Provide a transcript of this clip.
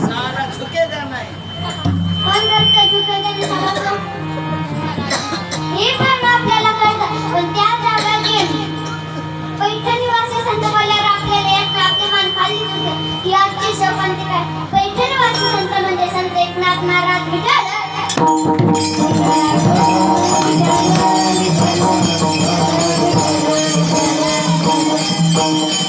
सारा झुकेगा नहीं. कोण करतं झुकेगा नाही समजलं? हे पण आपल्याला कळतं, पण त्या जागेवर पैठणीवासी संत बोलल्यावर आपल्याला एक आपली मान खाली होते की आजची शपथ काय. पैठणीवासी संत म्हणजे संत एकनाथ महाराज विठ्ठल. Thank you.